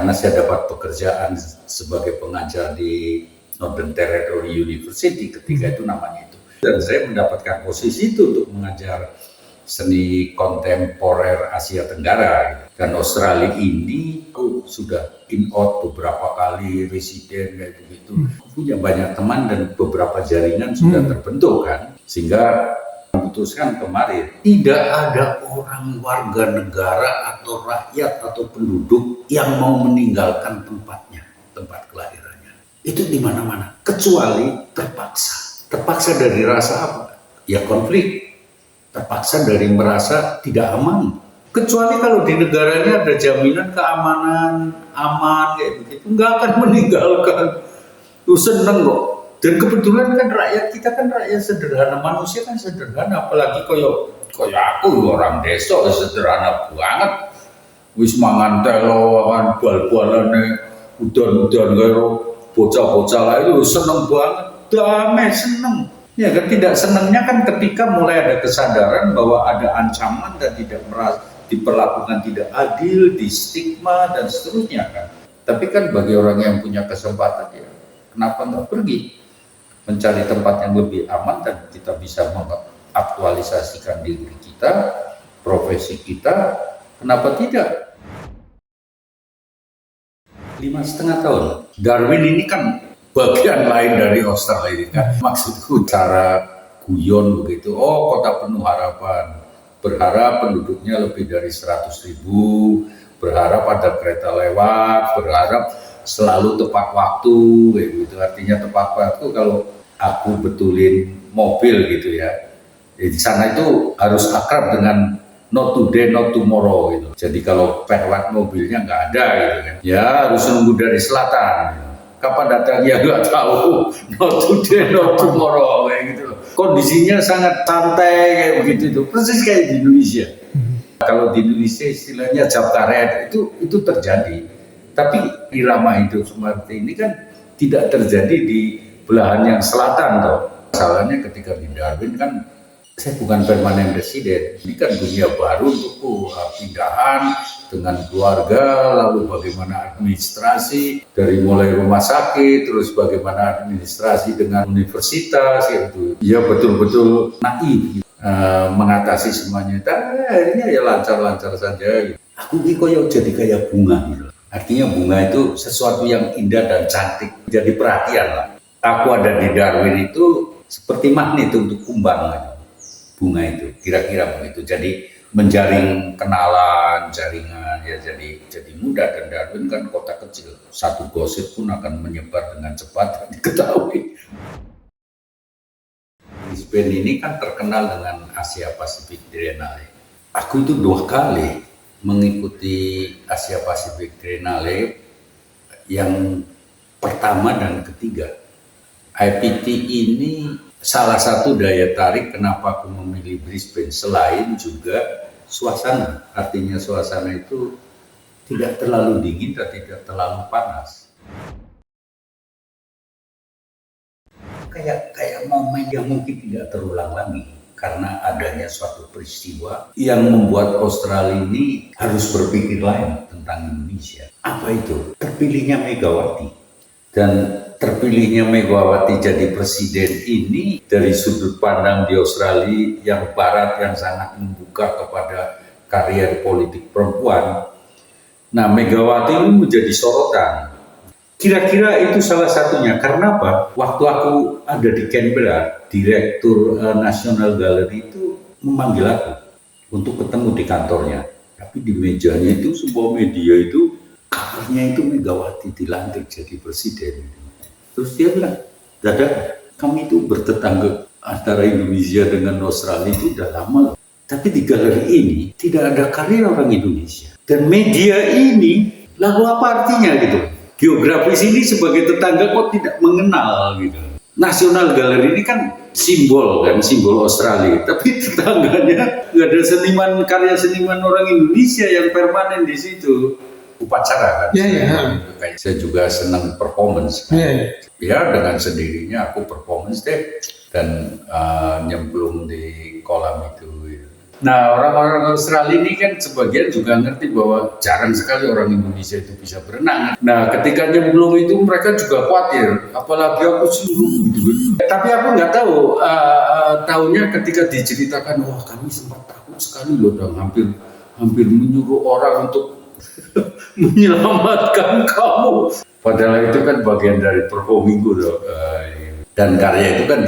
karena saya dapat pekerjaan sebagai pengajar di Northern Territory University ketika itu namanya itu. Dan saya mendapatkan posisi itu untuk mengajar seni kontemporer Asia Tenggara. Dan Australia ini sudah in-out beberapa kali, residen kayak begitu. Punya banyak teman dan beberapa jaringan sudah terbentuk kan. Sehingga memutuskan kemarin tidak ada orang warga negara atau rakyat atau penduduk yang mau meninggalkan tempatnya, tempat kelahirannya. Itu di mana-mana, kecuali terpaksa dari rasa apa? Ya konflik, terpaksa dari merasa tidak aman. Kecuali kalau di negaranya ada jaminan keamanan, aman kayak begitu, nggak akan meninggalkan. Lu seneng kok. Dan kebetulan kan rakyat kita kan rakyat sederhana, manusia kan sederhana, apalagi koyo aku orang desa sederhana banget. Wis mangan telo kan bal-balane udan-udan karo bocah-bocah lah itu seneng banget, damai seneng. Ya kan tidak senengnya kan ketika mulai ada kesadaran bahwa ada ancaman dan tidak merasa diperlakukan tidak adil, di stigma dan seterusnya kan. Tapi kan bagi orang yang punya kesempatan ya kenapa nggak pergi? Mencari tempat yang lebih aman dan kita bisa mengaktualisasikan diri kita, profesi kita, kenapa tidak? 5,5 tahun. Darwin ini kan bagian lain dari Australia kan. Maksudku cara guyon begitu, kota penuh harapan. Berharap penduduknya lebih dari 100.000, berharap ada kereta lewat, berharap selalu tepat waktu, kayak gitu. Artinya tepat waktu kalau aku betulin mobil gitu ya. Di sana itu harus akrab dengan not today, not tomorrow gitu. Jadi kalau perawat mobilnya nggak ada gitu kan, ya harus nunggu dari selatan. Gitu. Kapan datangnya nggak tahu. Not today, not tomorrow kayak gitu. Kondisinya sangat santai kayak begitu itu, persis kayak di Indonesia. Kalau di Indonesia istilahnya jam karet itu terjadi. Tapi irama hidup seperti ini kan tidak terjadi di belahan yang selatan toh. Masalahnya ketika di Darwin kan saya bukan permanen resident. Ini kan dunia baru untukku, pindahan dengan keluarga, lalu bagaimana administrasi dari mulai rumah sakit, terus bagaimana administrasi dengan universitas gitu. Ya betul-betul naif gitu. Mengatasi semuanya. Akhirnya ya lancar-lancar saja. Gitu. Aku ini koyo jadi kayak bunga gitu. Artinya bunga itu sesuatu yang indah dan cantik, jadi perhatian lah. Aku ada di Darwin itu seperti magnet untuk kumbang gitu. Bunga itu, kira-kira begitu. Jadi menjaring kenalan, jaringan, ya jadi mudah. Dan Darwin kan kota kecil, satu gosip pun akan menyebar dengan cepat dan diketahui. Brisbane ini kan terkenal dengan Asia Pacific Triennale. Aku itu 2 kali mengikuti Asia Pacific Triennale yang pertama dan ketiga. IPT ini salah satu daya tarik kenapa aku memilih Brisbane selain juga suasana. Artinya suasana itu tidak terlalu dingin dan tidak terlalu panas. Kayak momen yang mungkin tidak terulang lagi. Karena adanya suatu peristiwa yang membuat Australia ini harus berpikir lain tentang Indonesia. Apa itu? Terpilihnya Megawati. Dan terpilihnya Megawati jadi presiden ini dari sudut pandang di Australia yang barat yang sangat membuka kepada karier politik perempuan. Nah, Megawati ini menjadi sorotan. Kira-kira itu salah satunya. Karena apa? Waktu aku ada di Canberra, Direktur National Gallery itu memanggil aku untuk ketemu di kantornya. Tapi di mejanya itu sebuah media itu covernya itu Megawati dilantik jadi presiden. Terus dia bilang, Dada, kami itu bertetangga antara Indonesia dengan Australia itu udah lama. Tapi di galeri ini tidak ada karya orang Indonesia. Dan media ini lalu apa artinya gitu? Geografis ini sebagai tetangga kok tidak mengenal gitu. National Gallery ini kan simbol Australia, tapi tetangganya nggak ada karya seniman orang Indonesia yang permanen di situ. Upacara kan, kayak saya juga senang performance kan. Ya dengan sendirinya aku performance deh dan nyemplung di kolam itu. Nah, orang-orang Australia ini kan sebagian juga ngerti bahwa jarang sekali orang Indonesia itu bisa berenang. Nah, ketika nyemplung itu mereka juga khawatir, apalagi aku suruh gitu. Tapi aku nggak tahu, tahunya ketika diceritakan, wah kami sempat takut sekali loh, dan hampir menyuruh orang untuk menyelamatkan kamu. Padahal itu kan bagian dari performingku loh. Dan karya itu kan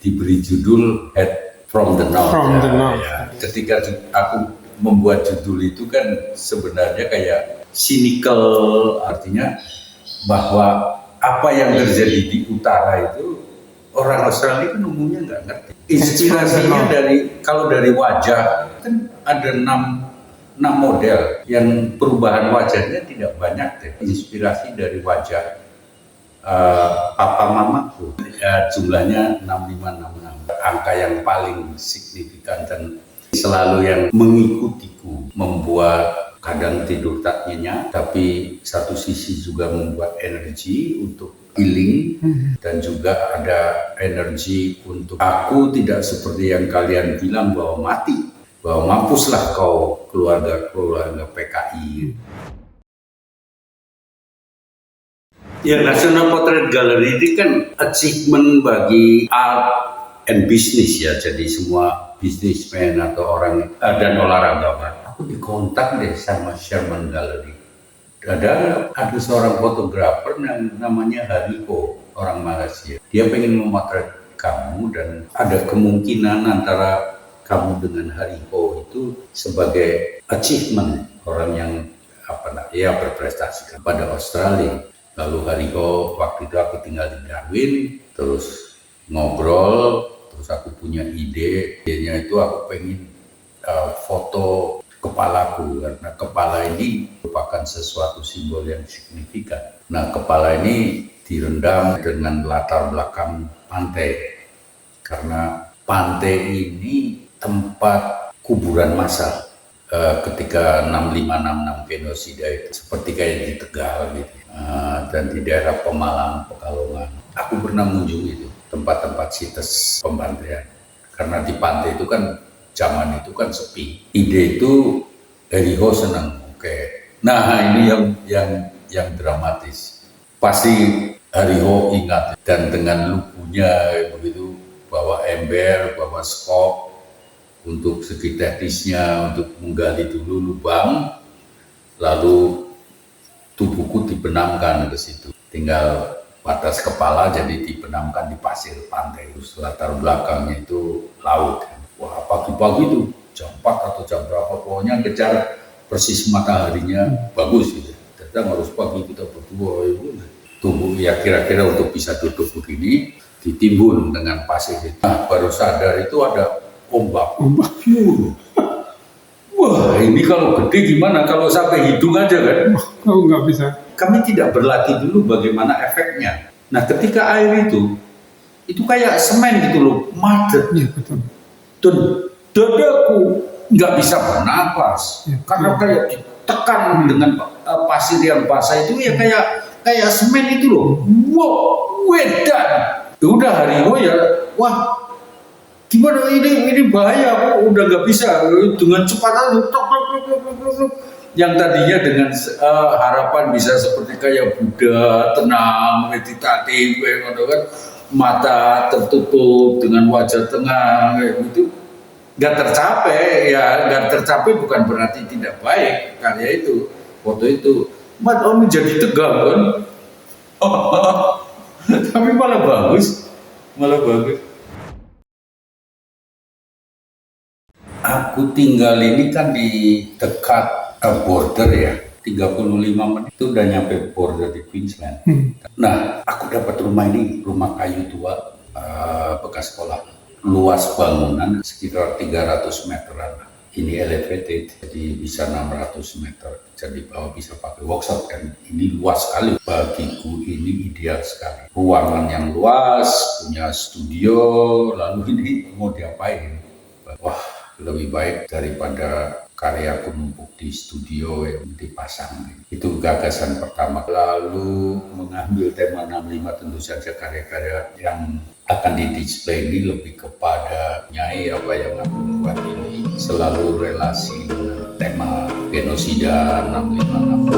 diberi judul Head from the North. Ya. Ketika aku membuat judul itu kan sebenarnya kayak cynical, artinya bahwa apa yang terjadi di utara itu orang Australia kan umumnya nggak ngerti. Inspirasinya kalau dari wajah kan ada 6 model yang perubahan wajahnya tidak banyak deh. Inspirasi dari wajah papa mamaku, jumlahnya 6566, angka yang paling signifikan dan selalu yang mengikutiku, membuat kadang tidur tak nyenyak, tapi satu sisi juga membuat energi untuk healing, dan juga ada energi untuk aku tidak seperti yang kalian bilang bahwa mati, bahwa mampuslah kau keluarga PKI. Ya, National Portrait Gallery ini kan achievement bagi art and business ya. Jadi semua businessman atau orang dan olahragawan. Aku dikontak deh sama Sherman Gallery. Ada seorang fotografer yang namanya Hariko, orang Malaysia. Dia pengen memotret kamu dan ada kemungkinan antara kamu dengan Hariko itu sebagai achievement orang yang berprestasi pada Australia. Lalu Hariko, waktu itu aku tinggal di Darwin, terus ngobrol, terus aku punya idenya itu aku pengen foto kepalaku, karena kepala ini merupakan sesuatu simbol yang signifikan. Nah, kepala ini direndam dengan latar belakang pantai, karena pantai ini tempat kuburan massal ketika 6566 genosida itu, seperti kayak di Tegal gitu. Dan di daerah Pemalang, Pekalongan, aku pernah mengunjungi itu tempat-tempat sites pembantaian, karena di pantai itu kan zaman itu kan sepi. Ide itu Hariko senang. Nah ini yang dramatis. Pasti Hariko ingat, dan dengan lukunya begitu, bawa ember, bawa skop untuk segi teknisnya, untuk menggali dulu lubang, lalu tubuhku dibenamkan ke situ, tinggal batas kepala jadi dibenamkan di pasir pantai. Terus latar belakangnya itu laut. Wah, pagi-pagi itu jam 4 atau jam berapa, pokoknya kejar persis mataharinya bagus gitu. Datang harus pagi, kita berdua tubuh ya kira-kira untuk bisa duduk begini, ditimbun dengan pasir itu. Nah, baru sadar itu ada ombak. Wah, ini kalau gede gimana? Kalau sampai hidung aja kan? Oh, nggak bisa. Kami tidak berlatih dulu bagaimana efeknya. Nah, ketika air itu kayak semen gitu loh, macet. Iya, betul. Dan dadaku nggak bisa bernapas, ya, karena kayak ditekan dengan pasir yang basah itu ya kayak semen itu loh. Wow, wedan. Udah Hariko ya, wah. Gimana ini bahaya, aku udah nggak bisa dengan cepat aja, yang tadinya dengan harapan bisa seperti kayak Buddha, tenang, meditatif, kayak kan, mata tertutup dengan wajah tenang, kayak gitu, nggak tercapai bukan berarti tidak baik karya itu, foto itu, om jadi tegang kan, tapi malah bagus. Aku tinggal ini kan di dekat border ya, 35 menit itu udah nyampe border di Queensland. Nah, aku dapat rumah ini, rumah kayu tua bekas sekolah. Luas bangunan sekitar 300 meteran. Ini elevated, jadi bisa 600 meter. Jadi bawah bisa pakai workshop kan. Ini luas sekali. Bagiku ini ideal sekali. Ruangan yang luas, punya studio, lalu ini mau diapain? Wah, lebih baik daripada karya aku numpuk di studio yang dipasang. Itu gagasan pertama. Lalu mengambil tema 65 tentu saja karya-karya yang akan didisplay ini lebih kepada nyai apa yang aku buat ini selalu relasi dengan tema genosida 65.